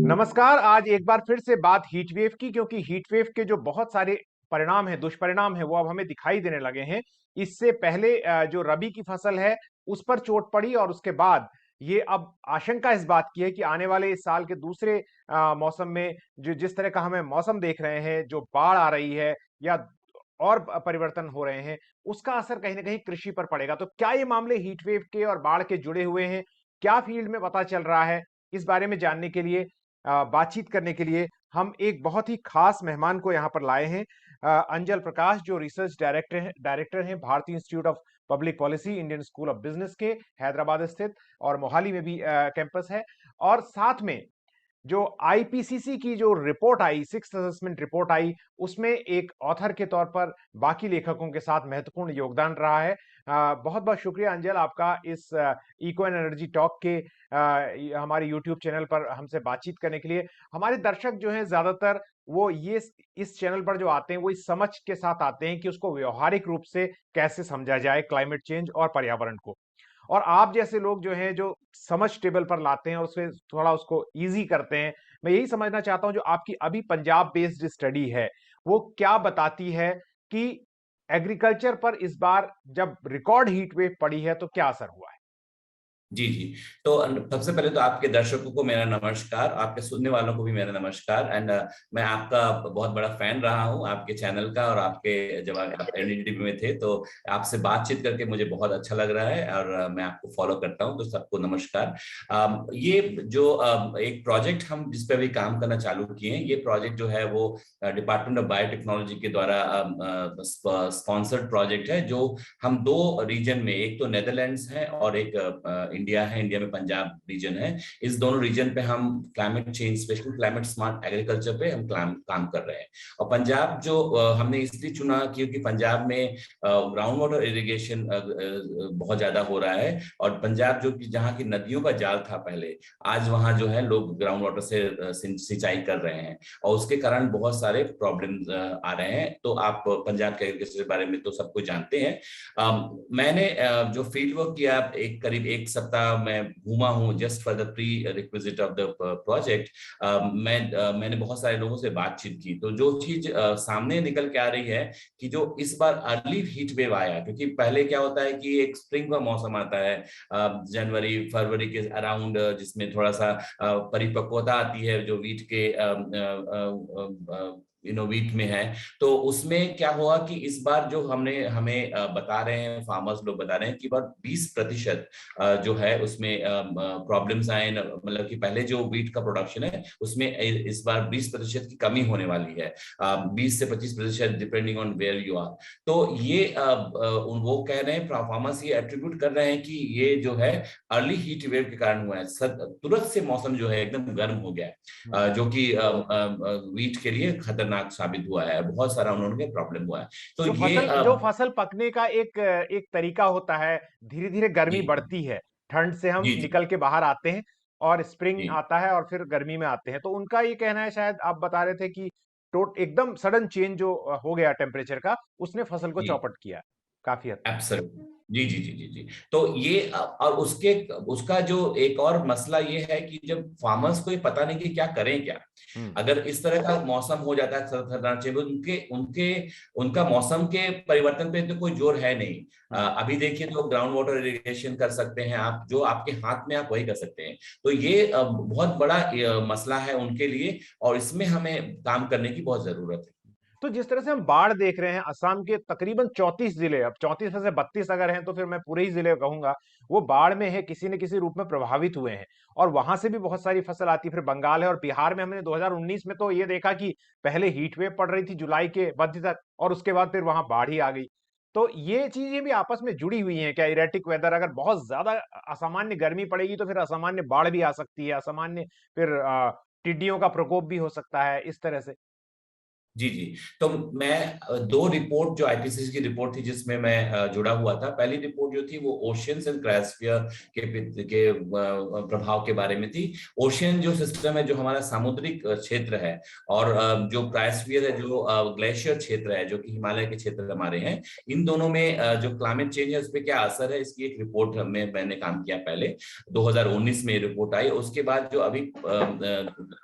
नमस्कार। आज एक बार फिर से बात हीट वेव की, क्योंकि हीट वेव के जो बहुत सारे परिणाम हैं, दुष्परिणाम हैं, वो अब हमें दिखाई देने लगे हैं। इससे पहले जो रबी की फसल है उस पर चोट पड़ी, और उसके बाद ये अब आशंका इस बात की है कि आने वाले इस साल के दूसरे मौसम में जो जिस तरह का हमें मौसम देख रहे हैं, जो बाढ़ आ रही है या और परिवर्तन हो रहे हैं, उसका असर कहीं ना कहीं कृषि पर पड़ेगा। तो क्या ये मामले हीट वेव के और बाढ़ के जुड़े हुए हैं? क्या फील्ड में पता चल रहा है? इस बारे में जानने के लिए, बातचीत करने के लिए हम एक बहुत ही खास मेहमान को यहाँ पर लाए हैं। अंजल प्रकाश, जो रिसर्च डायरेक्टर हैं भारतीय institute of public policy, Indian school of business के हैदराबाद स्थित, और मोहाली में भी कैंपस है। और साथ में जो आईपीसीसी की जो रिपोर्ट आई, सिक्स असेसमेंट रिपोर्ट आई, उसमें एक ऑथर के तौर पर बाकी लेखकों के साथ महत्वपूर्ण योगदान रहा है। बहुत बहुत शुक्रिया अंजल, आपका इस इको एंड एनर्जी टॉक के हमारे यूट्यूब चैनल पर हमसे बातचीत करने के लिए। हमारे दर्शक जो हैं ज्यादातर, वो ये इस चैनल पर जो आते हैं वो इस समझ के साथ आते हैं कि उसको व्यवहारिक रूप से कैसे समझा जाए, क्लाइमेट चेंज और पर्यावरण को। और आप जैसे लोग जो हैं, जो समझ टेबल पर लाते हैं और उससे थोड़ा उसको इजी करते हैं। मैं यही समझना चाहता हूं, जो आपकी अभी पंजाब बेस्ड स्टडी है, वो क्या बताती है कि एग्रीकल्चर पर इस बार जब रिकॉर्ड हीट वेव पड़ी है तो क्या असर हुआ है? जी जी। तो सबसे पहले तो आपके दर्शकों को मेरा नमस्कार, आपके सुनने वालों को भी मेरा नमस्कार। मैं आपका बहुत बड़ा फैन रहा हूं, आपके चैनल का। और आपके जब आप एनडीटीवी में थे तो आपसे बातचीत करके मुझे बहुत अच्छा लग रहा है, और मैं आपको फॉलो करता हूं। तो सबको नमस्कार। ये जो एक प्रोजेक्ट हम जिस पे अभी काम करना चालू किए हैं, ये प्रोजेक्ट जो है वो डिपार्टमेंट ऑफ बायोटेक्नोलॉजी के द्वारा स्पॉन्सर्ड प्रोजेक्ट है, जो हम दो रीजन में, एक तो नेदरलैंड्स है और एक इंडिया है। इंडिया में पंजाब रीजन है। इस दोनों रीजन पे हम climate change, specially climate smart agriculture पे हम काम कर रहे हैं। और पंजाब जो हमने इसलिए चुना क्योंकि पंजाब में ग्राउंड वाटर इरिगेशन बहुत ज्यादा हो रहा है। और पंजाब जो कि जहाँ की नदियों का जाल था पहले, आज वहाँ जो है लोग ग्राउंड वाटर से सिंचाई कर रहे हैं, और उसके कारण बहुत सारे प्रॉब्लम आ रहे हैं। तो आप पंजाब के एग्रीकल्चर के बारे में तो सब कुछ जानते हैं। मैंने जो फील्ड वर्क किया, एक करीब एक सप्ताह मैं घूमा हूँ just for the pre requisite of the project. मैंने बहुत सारे लोगों से बातचीत की, तो जो चीज सामने निकल के आ रही है कि जो इस बार अर्ली हीट वेव आया, क्योंकि पहले क्या होता है कि एक स्प्रिंग का मौसम आता है जनवरी फरवरी के अराउंड, जिसमें थोड़ा सा परिपक्वता आती है जो वीट के वीट में है। तो उसमें क्या हुआ कि इस बार जो हमने हमें बता रहे हैं, फार्मर्स लोग बता रहे हैं कि बार 20% जो है उसमें प्रॉब्लम्स आए। मतलब कि पहले जो वीट का प्रोडक्शन है उसमें इस बार 20% की कमी होने वाली है, 20 से 25% depending on where you are. तो ये वो कह रहे हैं, फार्मर्स ये एट्रीब्यूट कर रहे हैं कि ये जो है अर्ली हीट वेव के कारण हुआ है। तुरंत से मौसम जो है एकदम गर्म हो गया है, हम्म। जो कि वीट के लिए खतरनाक साबित हुआ है। बहुत सारा उन्होंने प्रॉब्लम हुआ है। तो ये जो फसल पकने का एक एक तरीका होता है, धीरे धीरे गर्मी जी बढ़ती है, ठंड से हम जी जी निकल के बाहर आते हैं और स्प्रिंग जी आता है और फिर गर्मी में आते हैं। तो उनका ये कहना है, शायद आप बता रहे थे कि एकदम सडन चेंज जो हो गया टेम्परेचर का, उसने फसल को जी। चौपट किया काफी हद तक। एब्सोल्युटली। जी जी जी जी जी। तो ये और उसके उसका जो एक और मसला ये है कि जब फार्मर्स को ये पता नहीं कि क्या करें क्या, हम्म। अगर इस तरह का मौसम हो जाता है खतरनाक चेंज, उनके उनके उनका मौसम के परिवर्तन पे तो कोई जोर है नहीं। हम्म। अभी देखिए, तो ग्राउंड वाटर इरिगेशन कर सकते हैं आप, जो आपके हाथ में आप वही कर सकते हैं। तो ये बहुत बड़ा मसला है उनके लिए, और इसमें हमें काम करने की बहुत जरूरत है। तो जिस तरह से हम बाढ़ देख रहे हैं, असम के तकरीबन 34 जिले, अब 34 में से 32 अगर हैं तो फिर मैं पूरे ही जिले कहूंगा, वो बाढ़ में है, किसी न किसी रूप में प्रभावित हुए हैं। और वहां से भी बहुत सारी फसल आती है। फिर बंगाल है, और बिहार में हमने 2019 में तो ये देखा कि पहले हीट वेव पड़ रही थी जुलाई के मध्य तक, और उसके बाद फिर वहां बाढ़ ही आ गई। तो ये चीजें भी आपस में जुड़ी हुई हैं क्या? इरेटिक वेदर, अगर बहुत ज्यादा असामान्य गर्मी पड़ेगी तो फिर असामान्य बाढ़ भी आ सकती है, असामान्य फिर टिड्डियों का प्रकोप भी हो सकता है, इस तरह से। जी जी। तो मैं दो रिपोर्ट, जो आईपीसीसी की रिपोर्ट थी जिसमें मैं जुड़ा हुआ था, पहली रिपोर्ट जो थी वो ओशियंस एंड क्रायोस्फीयर के प्रभाव के बारे में थी। ओशियन जो सिस्टम है, जो हमारा सामुद्रिक क्षेत्र है, और जो क्रायोस्फीयर है, जो ग्लेशियर क्षेत्र है, जो कि हिमालय के क्षेत्र हमारे हैं, इन दोनों में जो क्लाइमेट चेंज है उस पर क्या असर है, इसकी एक रिपोर्ट में मैंने काम किया पहले। 2019 में रिपोर्ट आई। उसके बाद जो अभी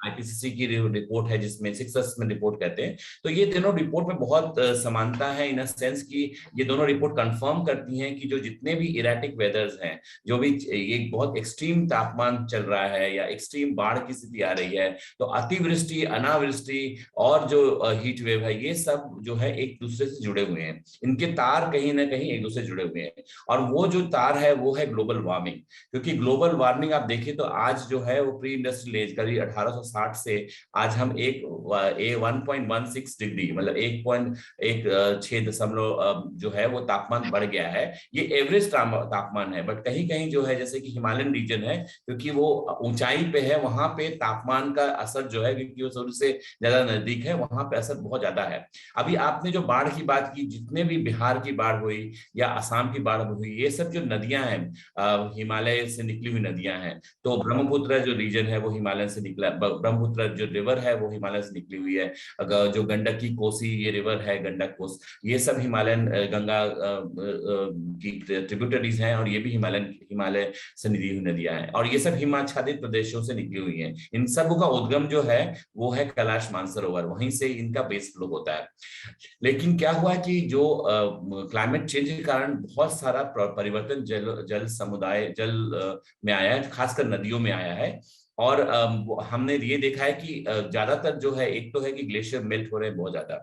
आईपीसीसी की रिपोर्ट है, जिसमें 6 में रिपोर्ट कहते हैं, तो ये दोनों रिपोर्ट में बहुत समानता है, इन अ सेंस कि ये दोनों रिपोर्ट कंफर्म करती हैं कि जो जितने भी इरेटिक वेदर्स हैं, जो भी एक बहुत एक्सट्रीम तापमान चल रहा है या एक्सट्रीम बाढ़ की स्थिति आ रही है, तो अतिवृष्टि, अनावृष्टि और जो हीट वेव है, ये सब जो है एक दूसरे से जुड़े हुए हैं। इनके तार कहीं ना कहीं एक दूसरे से जुड़े हुए हैं, और वो जो तार है वो है ग्लोबल वार्मिंग। क्योंकि ग्लोबल वार्मिंग आप देखिए तो आज जो है वो प्री इंडस्ट्रियल एज, करीब 1860 से आज हम 1.16 डिग्री, मतलब 1.16 जो है वो तापमान बढ़ गया है। ये एवरेज तापमान है, बट कहीं कहीं जो है, जैसे कि हिमालयन रीजन है, क्योंकि वो ऊंचाई पे है, वहां पे तापमान का असर जो है, क्योंकि वो सूर्य से ज्यादा नजदीक है, वहां पे असर बहुत ज्यादा है। अभी आपने जो बाढ़ की बात की, जितने भी बिहार की बाढ़ हुई या असम की बाढ़ हुई, ये सब जो नदियां हैं, हिमालय से निकली हुई नदियां हैं। तो ब्रह्मपुत्र जो रीजन है वो हिमालय से निकला, ब्रह्मपुत्र जो रिवर है वो हिमालय से निकली हुई है। जो गंडक की कोसी ये रिवर है, गंडक कोस, ये सब हिमालयन गंगा की ट्रिब्यूटरीज हैं, और ये भी हिमालय से निकली हुई नदियां हैं, और ये सब हिमाच्छादित प्रदेशों से निकली हुई हैं। इन सब का उद्गम जो है वो है कैलाश मानसरोवर, वहीं से इनका बेस फ्लो होता है। लेकिन क्या हुआ कि जो क्लाइमेट चेंज के कारण बहुत सारा परिवर्तन जल समुदाय, में आया है, खासकर नदियों में आया है। और हमने ये देखा है कि ज्यादातर जो है, एक तो है कि ग्लेशियर मेल्ट हो रहे हैं बहुत ज्यादा।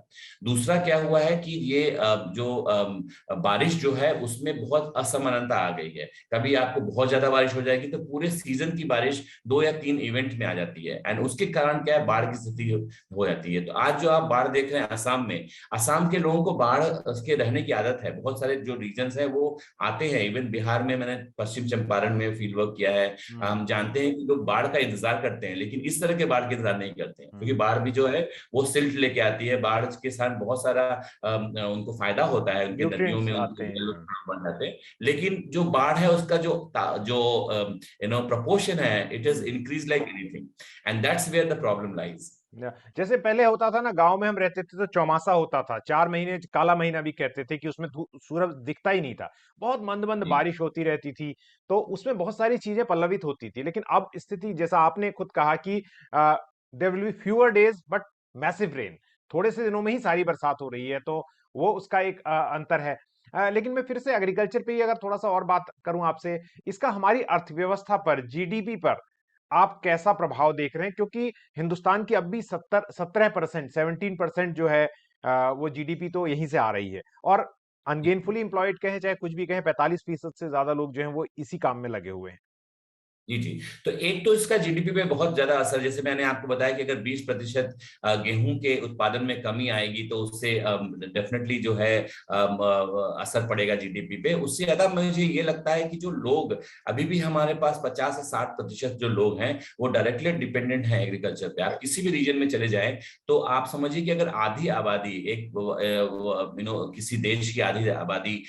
दूसरा क्या हुआ है कि ये जो बारिश जो है उसमें बहुत असमानता आ गई है। कभी आपको बहुत ज्यादा बारिश हो जाएगी तो पूरे सीजन की बारिश 2 या 3 इवेंट में आ जाती है, एंड उसके कारण क्या है, बाढ़ की स्थिति हो जाती है। तो आज जो आप बाढ़ देख रहे हैं असम में, असम के लोगों को बाढ़ के रहने की आदत है। बहुत सारे जो रीजन है वो आते हैं, इवन बिहार में मैंने पश्चिम चंपारण में फील्ड वर्क किया है। हम जानते हैं कि लोग बाढ़ का इंतजार करते हैं, लेकिन इस तरह के बाढ़ का इंतजार नहीं करते हैं, क्योंकि बाढ़ भी जो है वो सिल्ट लेके आती है। बाढ़ के साथ बहुत सारा उनको फायदा होता है, उनके नदियों न्यूट्रिएंट्स में आते उनके हैं। बन जाते हैं। लेकिन जो बाढ़ है उसका जो जो प्रोपोर्शन है, it is increase like anything, and that's where the problem lies. जैसे पहले होता था ना, गांव में हम रहते थे तो चौमासा होता था, 4 महीने काला महीना भी कहते थे कि उसमें सूरज दिखता ही नहीं था, बहुत मंद मंद जी बारिश होती रहती थी, तो उसमें बहुत सारी चीजें पल्लवित होती थी। लेकिन अब स्थिति जैसा आपने खुद कहा कि there will be fewer days but massive rain, थोड़े से दिनों में ही सारी बरसात हो रही है, तो वो उसका एक अंतर है। लेकिन मैं फिर से एग्रीकल्चर पे ही अगर थोड़ा सा और बात करूं आपसे, इसका हमारी अर्थव्यवस्था पर, जीडीपी पर आप कैसा प्रभाव देख रहे हैं? क्योंकि हिंदुस्तान की अब भी 17% 17% जो है वो जीडीपी तो यहीं से आ रही है, और अनगेनफुली एम्प्लॉयड कहें चाहे कुछ भी कहें, 45% से ज्यादा लोग जो हैं वो इसी काम में लगे हुए हैं। जी जी। तो एक तो इसका जीडीपी पे बहुत ज्यादा असर, जैसे मैंने आपको बताया कि अगर 20% गेहूं के उत्पादन में कमी आएगी तो उससे डेफिनेटली जो है असर पड़ेगा जीडीपी पे। उससे ज्यादा मुझे ये लगता है कि जो लोग अभी भी हमारे पास 50 से 60% जो लोग हैं वो डायरेक्टली डिपेंडेंट हैं एग्रीकल्चर पे। आप किसी भी रीजन में चले जाएं तो आप समझिए कि अगर आधी आबादी एक किसी देश की आधी आबादी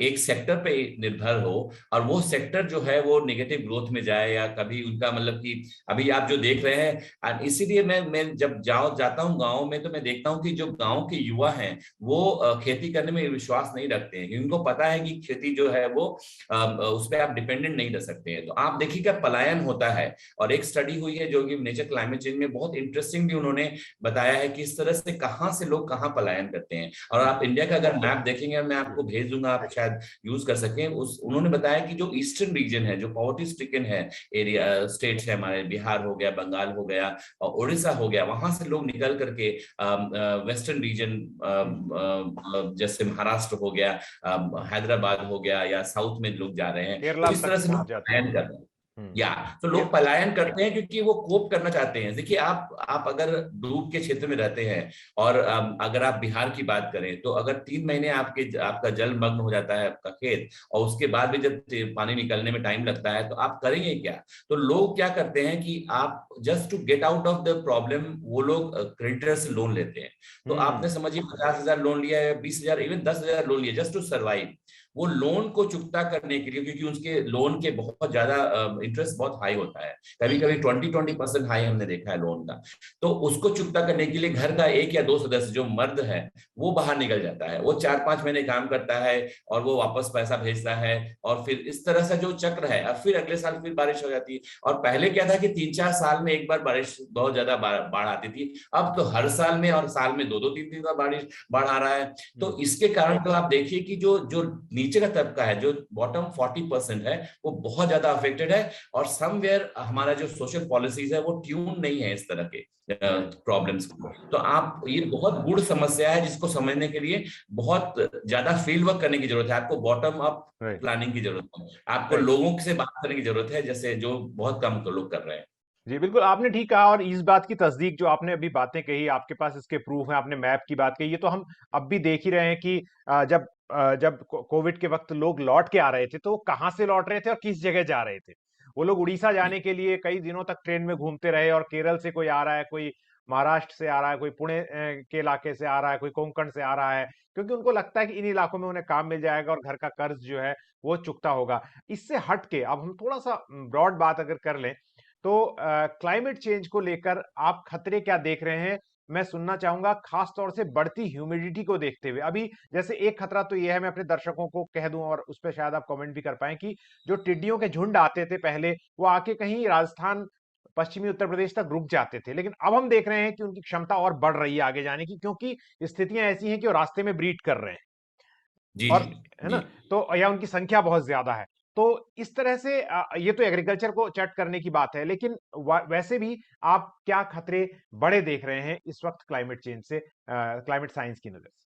एक सेक्टर पे निर्भर हो, और वो सेक्टर जो है वो नेगेटिव ग्रोथ में जाए, या कभी उनका मतलब कि अभी आप जो देख रहे हैं, इसीलिए मैं जब जाता हूँ गाँव में तो मैं देखता हूँ कि जो गाँव के युवा हैं वो खेती करने में विश्वास नहीं रखते हैं, उनको पता है कि खेती जो है वो उस पर आप डिपेंडेंट नहीं रह सकते हैं। तो आप देखिएगा पलायन होता है, और एक स्टडी हुई है जो कि नेचर क्लाइमेट चेंज में बहुत इंटरेस्टिंग भी उन्होंने बताया है कि इस तरह से कहाँ से लोग कहाँ पलायन करते हैं। और आप इंडिया का अगर मैप देखेंगे, मैं आपको भेज दूंगा, आप शायद यूज कर सकें। उन्होंने बताया कि जो ईस्टर्न रीजन है, जो पॉवर्टी स्ट्रिकन है एरिया, स्टेट्स है हमारे, बिहार हो गया, बंगाल हो गया और उड़ीसा हो गया, वहां से लोग निकल करके वेस्टर्न रीजन, जैसे महाराष्ट्र हो गया, हैदराबाद हो गया, या साउथ में लोग जा रहे हैं। तो केरला इस तक तरह से लोग पहुंच जाते हैं। पलायन कर रहे हैं। या तो लोग पलायन करते हैं क्योंकि वो कोप करना चाहते हैं। देखिए आप अगर डूब के क्षेत्र में रहते हैं और अगर आप बिहार की बात करें तो अगर 3 महीने आपका जलमग्न हो जाता है आपका खेत, और उसके बाद भी जब पानी निकलने में टाइम लगता है तो आप करेंगे क्या? तो लोग क्या करते हैं कि आप just to get out of the problem वो लोग क्रेडिटर से लोन लेते हैं। तो आपने समझिए 50,000 लोन लिया है, 20,000 इवन 10,000 लोन लिया जस्ट टू सर्वाइव। वो लोन को चुकता करने के लिए, क्योंकि उसके लोन के बहुत ज्यादा इंटरेस्ट बहुत हाई होता है, कभी कभी 20% हाई हमने देखा है लोन का। तो उसको चुकता करने के लिए घर का 1 या 2 सदस्य जो मर्द है वो बाहर निकल जाता है, वो 4-5 महीने काम करता है और वो वापस पैसा भेजता है, और फिर इस तरह से जो चक्र है, और फिर अगले साल फिर बारिश हो जाती है। और पहले क्या था कि 3-4 साल में एक बार बारिश, बहुत ज्यादा बाढ़ आती थी। अब तो हर साल में और साल में 2-2 3-3 बार बाढ़ आ रहा है। तो इसके कारण तो आप देखिए कि जो जो नीचे का तबका है, जो बॉटम 40% है, वो बहुत ज्यादा अफेक्टेड है। और समवेयर हमारा जो सोशल पॉलिसीज है वो ट्यून नहीं है इस तरह के प्रॉब्लम्स को। तो आप, ये बहुत गूढ़ समस्या है जिसको समझने के लिए बहुत ज्यादा फील्ड वर्क करने की जरूरत है। आपको बॉटम अप प्लानिंग की जरूरत है, आपको लोगों से बात करने की जरूरत है, जैसे जो बहुत कम लोग कर रहे हैं। जी बिल्कुल, आपने ठीक कहा। और इस बात की तस्दीक जो आपने अभी बातें कही, आपके पास इसके प्रूफ हैं, आपने मैप की बात कही, ये तो हम अब भी देख ही रहे हैं कि जब कोविड के वक्त लोग लौट के आ रहे थे तो वो कहाँ से लौट रहे थे और किस जगह जा रहे थे। वो लोग उड़ीसा जाने के लिए कई दिनों तक ट्रेन में घूमते रहे, और केरल से कोई आ रहा है, कोई महाराष्ट्र से आ रहा है, कोई पुणे के इलाके से आ रहा है, कोई कोंकण से आ रहा है, क्योंकि उनको लगता है कि इन इलाकों में उन्हें काम मिल जाएगा और घर का कर्ज जो है वो चुकता होगा। इससे हट के अब हम थोड़ा सा ब्रॉड बात अगर कर लें तो क्लाइमेट चेंज को लेकर आप खतरे क्या देख रहे हैं, मैं सुनना चाहूंगा, खास तौर से बढ़ती ह्यूमिडिटी को देखते हुए। अभी जैसे एक खतरा तो यह है, मैं अपने दर्शकों को कह दूं और उस पर शायद आप कमेंट भी कर पाए, कि जो टिड्डियों के झुंड आते थे पहले, वो आके कहीं राजस्थान, पश्चिमी उत्तर प्रदेश तक रुक जाते थे, लेकिन अब हम देख रहे हैं कि उनकी क्षमता और बढ़ रही है आगे जाने की, क्योंकि स्थितियां ऐसी हैं कि वो रास्ते में ब्रीड कर रहे हैं। जी और जी है ना, जी। तो या उनकी संख्या बहुत ज्यादा है। तो इस तरह से ये तो एग्रीकल्चर को चट करने की बात है, लेकिन वैसे भी आप क्या खतरे बड़े देख रहे हैं इस वक्त क्लाइमेट चेंज से, क्लाइमेट साइंस की नजर से?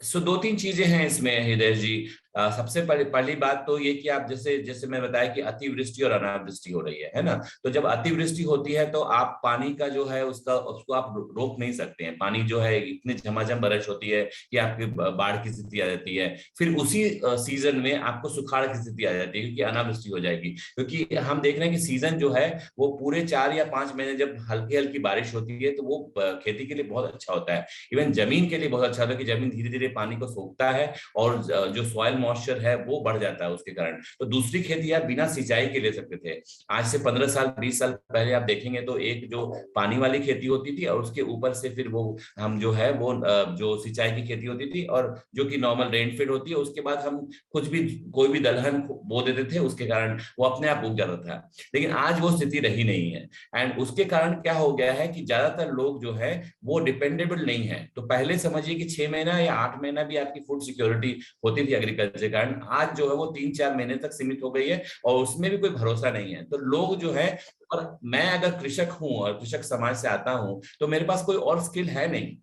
सो 2-3 चीजें हैं इसमें हृदय जी। सबसे पहली बात तो ये कि आप जैसे जैसे मैं बताया कि अतिवृष्टि और अनावृष्टि हो रही है ना। तो जब अतिवृष्टि होती है तो आप पानी का जो है उसको आप रोक नहीं सकते हैं। पानी जो है इतनी झमाझम बारिश होती है कि आपकी बाढ़ की स्थिति आ जाती है। फिर उसी सीजन में आपको सुखाड़ की स्थिति आ जाती है क्योंकि अनावृष्टि हो जाएगी। क्योंकि हम देख रहे हैं कि सीजन जो है वो पूरे 4 या 5 महीने जब हल्की हल्की बारिश होती है तो वो खेती के लिए बहुत अच्छा होता है। इवन जमीन के लिए बहुत अच्छा होता है कि जमीन धीरे धीरे पानी को सोखता है और जो सॉइल मॉइस्चर है वो बढ़ जाता है उसके कारण। तो दूसरी खेती आप बिना सिंचाई के ले सकते थे। आज से 15 साल 20 साल पहले आप देखेंगे तो एक जो पानी वाली खेती होती थी और उसके ऊपर से फिर वो हम जो है वो जो सिंचाई की खेती होती थी और जो कि नॉर्मल रेनफेड होती है, उसके बाद हम कुछ भी कोई भी दलहन बो देते थे, उसके कारण वो अपने आप उग जाता था। लेकिन आज वो स्थिति रही नहीं है। एंड उसके कारण क्या हो गया है कि ज्यादातर लोग जो है वो डिपेंडेबल नहीं है। तो पहले समझिए कि 6 महीना या 8 महीना भी आपकी फूड सिक्योरिटी होती थी एग्रीकल्चर के कारण। आज जो है वो 3-4 महीने तक सीमित हो गई है और उसमें भी कोई भरोसा नहीं है। तो लोग जो है, और मैं अगर कृषक हूं और कृषक समाज से आता हूं तो मेरे पास कोई और स्किल है नहीं।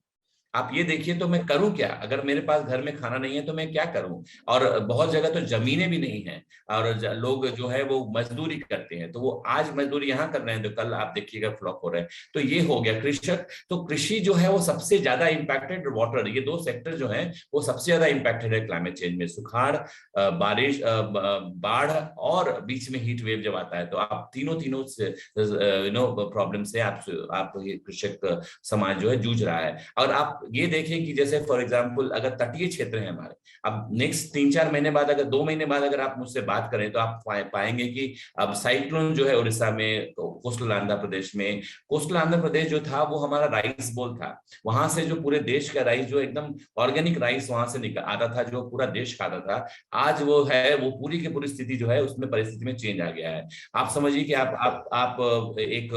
आप ये देखिए तो मैं करूं क्या? अगर मेरे पास घर में खाना नहीं है तो मैं क्या करूं? और बहुत जगह तो जमीनें भी नहीं है और लोग जो है वो मजदूरी करते हैं। तो वो आज मजदूरी यहाँ कर रहे हैं तो कल आप देखिएगा फ्लॉप हो रहे हैं। तो ये हो गया कृषक। तो कृषि जो है वो सबसे ज्यादा इंपैक्टेड, वाटर, ये दो सेक्टर जो है वो सबसे ज्यादा इंपैक्टेड है क्लाइमेट चेंज में। सुखाड़, बारिश, बाढ़ और बीच में हीट वेव जब आता है तो आप तीनों तीनों से प्रॉब्लम से आप ये कृषक समाज जो है जूझ रहा है। और आप ये देखें कि जैसे फॉर एग्जांपल अगर तटीय क्षेत्र है हमारे, अब नेक्स्ट 3-4 महीने बाद, अगर 2 महीने बाद अगर आप मुझसे बात करें तो आप पाएंगे कि अब साइक्लोन जो है उड़ीसा में, कोस्टल आंध्र प्रदेश में, कोस्टल आंध्र प्रदेश जो था वो हमारा राइस बोल था। वहां से जो पूरे देश का राइस जो एकदम ऑर्गेनिक राइस वहां से निकल आता था जो पूरा देश खाता था, आज वो है वो पूरी की पूरी स्थिति जो है उसमें परिस्थिति में चेंज आ गया है। आप समझिए कि आप एक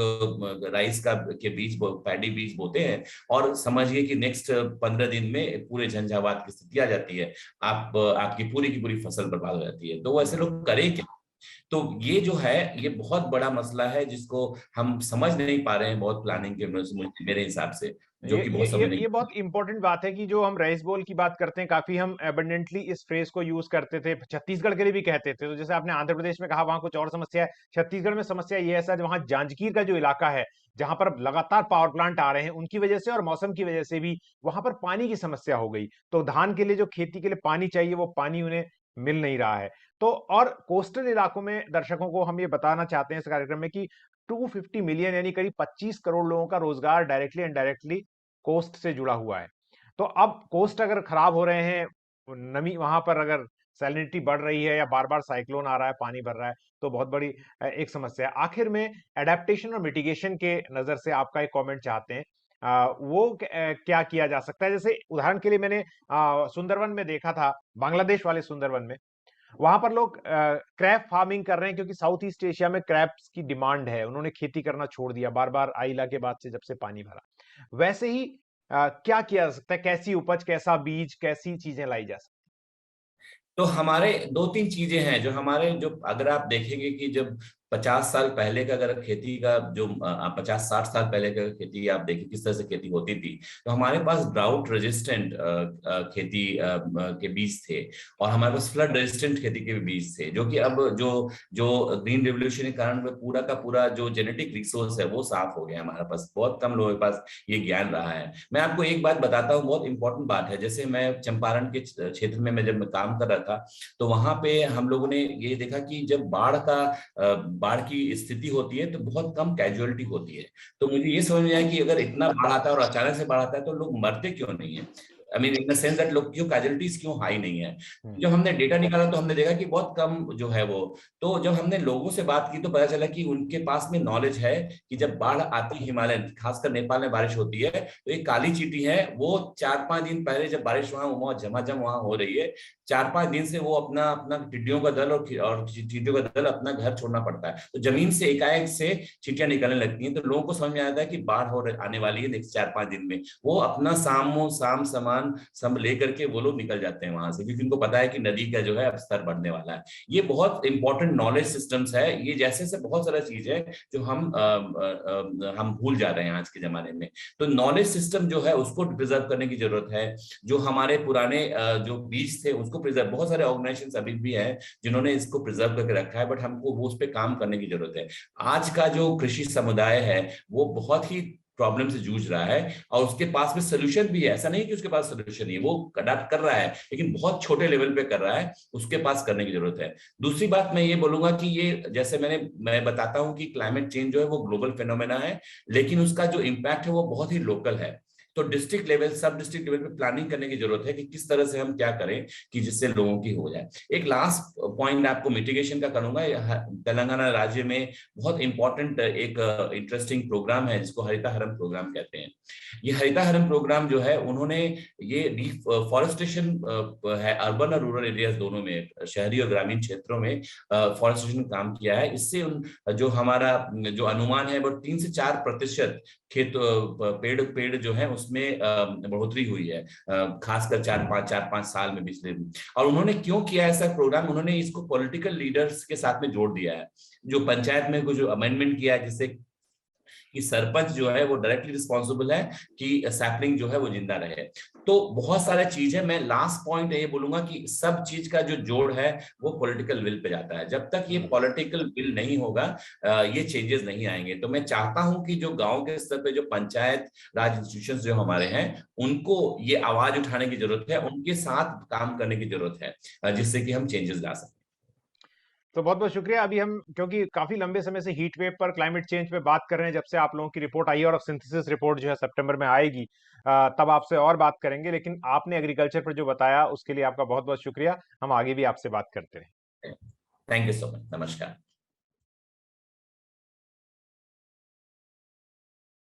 राइस का के बीज, पैडी बीज बोते हैं और समझिए कि नेक्स्ट 15 दिन में पूरे झंझावात की स्थिति आ जाती है। आपकी पूरी की पूरी फसल बर्बाद हो जाती है। तो वैसे लोग करें क्या? तो ये जो है ये बहुत बड़ा मसला है जिसको हम समझ नहीं पा रहे हैं बहुत प्लानिंग के मेरे हिसाब से, जो ये कि ये बहुत ये समय नहीं। ये बहुत इंपॉर्टेंट बात है कि जो हम राइस बोल की बात करते हैं, काफी हम एबंडेंटली इस फ्रेज को यूज करते थे, छत्तीसगढ़ के लिए भी कहते थे। तो जैसे आपने आंध्र प्रदेश में कहा वहां कुछ और समस्या है, छत्तीसगढ़ में समस्या ये है सर, वहां जांजगीर का जो इलाका है जहां पर लगातार पावर प्लांट आ रहे हैं, उनकी वजह से और मौसम की वजह से भी वहां पर पानी की समस्या हो गई। तो धान के लिए जो खेती के लिए पानी चाहिए वो पानी उन्हें मिल नहीं रहा है। तो और कोस्टल इलाकों में दर्शकों को हम ये बताना चाहते हैं इस कार्यक्रम में कि 250 मिलियन यानी करीब 25 करोड़ लोगों का रोजगार डायरेक्टली एंड डायरेक्टली कोस्ट से जुड़ा हुआ है। तो अब कोस्ट अगर खराब हो रहे हैं, नमी वहां पर अगर सैलिनिटी बढ़ रही है या बार बार साइक्लोन आ रहा है, पानी भर रहा है, तो बहुत बड़ी एक समस्या है। आखिर में एडेप्टेशन और मिटिगेशन के नजर से आपका एक कमेंट चाहते हैं, वो क्या किया जा सकता है? जैसे उदाहरण के लिए मैंने सुंदरवन में देखा था, बांग्लादेश वाले सुंदरवन में, वहां पर लोग क्रैब फार्मिंग कर रहे हैं क्योंकि साउथ ईस्ट एशिया में क्रैब्स की डिमांड है। उन्होंने खेती करना छोड़ दिया बार बार आइला के बाद से, जब से पानी भरा। वैसे ही क्या किया जा सकता है? कैसी उपज, कैसा बीज, कैसी चीजें लाई जा सकती तो हमारे दो तीन चीजें हैं जो हमारे, जो अगर आप देखेंगे कि जब 50 साल पहले का अगर खेती का जो 50-60 साल पहले का खेती आप देखें किस तरह से खेती होती थी, तो हमारे पास ड्राउट रेजिस्टेंट खेती के बीज थे, और हमारे पास फ्लड रेजिस्टेंट खेती के भी बीज थे, जो कि अब जो जो ग्रीन रिवोल्यूशन के कारण पूरा का पूरा जो जेनेटिक रिसोर्स है वो साफ हो गया। हमारे पास बहुत कम लोगों के पास ये ज्ञान रहा है। मैं आपको एक बात बताता हूँ, बहुत इंपॉर्टेंट बात है। जैसे मैं चंपारण के क्षेत्र में मैं जब मैं काम कर रहा था, तो वहां पे हम लोगों ने ये देखा कि जब बाढ़ की स्थिति होती है तो बहुत कम कैजुअलिटी होती है। तो मुझे ये समझ में आया कि अगर इतना बाढ़ आता है और अचानक से बाढ़ आता है तो लोग मरते क्यों नहीं है, I mean in the sense that लोग क्यों, कैजुअलिटीज क्यों हाई नहीं है। है? जब हमने डेटा निकाला तो हमने देखा कि बहुत कम जो है वो, तो जब हमने लोगों से बात की तो पता चला कि उनके पास में नॉलेज है कि जब बाढ़ आती है, हिमालय खासकर नेपाल में बारिश होती है, तो एक काली चींटी है वो 4-5 दिन पहले जब बारिश वहां झमाझम वहां हो रही है, 4-5 दिन से वो अपना अपना टिड्डियों का दल और चींटियों का दल अपना घर छोड़ना पड़ता है। तो जमीन से एकाएक से चींटियां निकलने लगती हैं, तो लोगों को समझ में आता है कि बाढ़ आने वाली है नेक्स्ट 4-5 दिन में। वो अपना साम सामान सब लेकर के वो लोग निकल जाते हैं वहां से, क्योंकि उनको पता है कि नदी का जो है अब स्तर बढ़ने वाला है। ये बहुत इंपॉर्टेंट नॉलेज सिस्टम्स है। ये जैसे से बहुत सारा चीज है जो हम भूल जा रहे हैं आज के जमाने में। तो नॉलेज सिस्टम जो है उसको प्रिजर्व करने की जरूरत है। जो हमारे पुराने जो बीज थे उसको प्रिजर्व, बहुत सारे ऑर्गेनाइजेशन अभी भी हैं जिन्होंने इसको प्रिजर्व करके रखा है, बट हमको वो उस पर काम करने की जरूरत है। आज का जो कृषि समुदाय है वो बहुत ही प्रॉब्लम से जूझ रहा है, और उसके पास में सोल्यूशन भी है। ऐसा नहीं कि उसके पास सोल्यूशन नहीं है, वो अडाप्ट कर रहा है लेकिन बहुत छोटे लेवल पे कर रहा है, उसके पास करने की जरूरत है। दूसरी बात मैं ये बोलूंगा कि ये जैसे मैं बताता हूं कि क्लाइमेट चेंज जो है वो ग्लोबल फिनोमेना है, लेकिन उसका जो इम्पैक्ट है वो बहुत ही लोकल है। तो डिस्ट्रिक्ट लेवल, सब डिस्ट्रिक्ट लेवल पे प्लानिंग करने की जरूरत है कि किस तरह से हम क्या करें कि जिससे लोगों की हो जाए। एक लास्ट पॉइंट आपको मिटिगेशन का करूंगा। तेलंगाना राज्य में बहुत इंपॉर्टेंट एक इंटरेस्टिंग प्रोग्राम है जिसको हरिताहरम प्रोग्राम कहते हैं। ये हरिताहरम प्रोग्राम जो है उन्होंने ये डिफॉरेस्टेशन है, अर्बन और रूरल एरियाज दोनों में, शहरी और ग्रामीण क्षेत्रों में फॉरेस्टेशन काम किया है। इससे जो हमारा जो अनुमान है वो 3 से 4% खेत पेड़ पेड़ जो है उसमें बढ़ोतरी हुई है, खासकर 4-5 साल में पिछले। और उन्होंने क्यों किया ऐसा प्रोग्राम, उन्होंने इसको पॉलिटिकल लीडर्स के साथ में जोड़ दिया है। जो पंचायत में कुछ अमेंडमेंट किया है जिससे कि सरपंच जो है वो डायरेक्टली रिस्पॉन्सिबल है कि सैपलिंग जो है वो जिंदा रहे। तो बहुत सारे चीज है। मैं लास्ट पॉइंट ये बोलूंगा कि सब चीज का जो जोड़ है वो पॉलिटिकल विल पे जाता है। जब तक ये पॉलिटिकल विल नहीं होगा ये चेंजेस नहीं आएंगे। तो मैं चाहता हूं कि जो गांव के स्तर पे जो पंचायत राज इंस्टीट्यूशन जो हमारे हैं उनको ये आवाज उठाने की जरूरत है, उनके साथ काम करने की जरूरत है, जिससे कि हम चेंजेस ला सकें। तो बहुत बहुत शुक्रिया। अभी हम क्योंकि काफी लंबे समय से हीट वेव पर, क्लाइमेट चेंज पे बात कर रहे हैं, जब से आप लोगों की रिपोर्ट आई है, और अब सिंथेसिस रिपोर्ट जो है सितंबर में आएगी, तब आपसे और बात करेंगे। लेकिन आपने एग्रीकल्चर पर जो बताया उसके लिए आपका बहुत बहुत शुक्रिया। हम आगे भी आपसे बात करते रहें। Thank you so much. नमस्कार।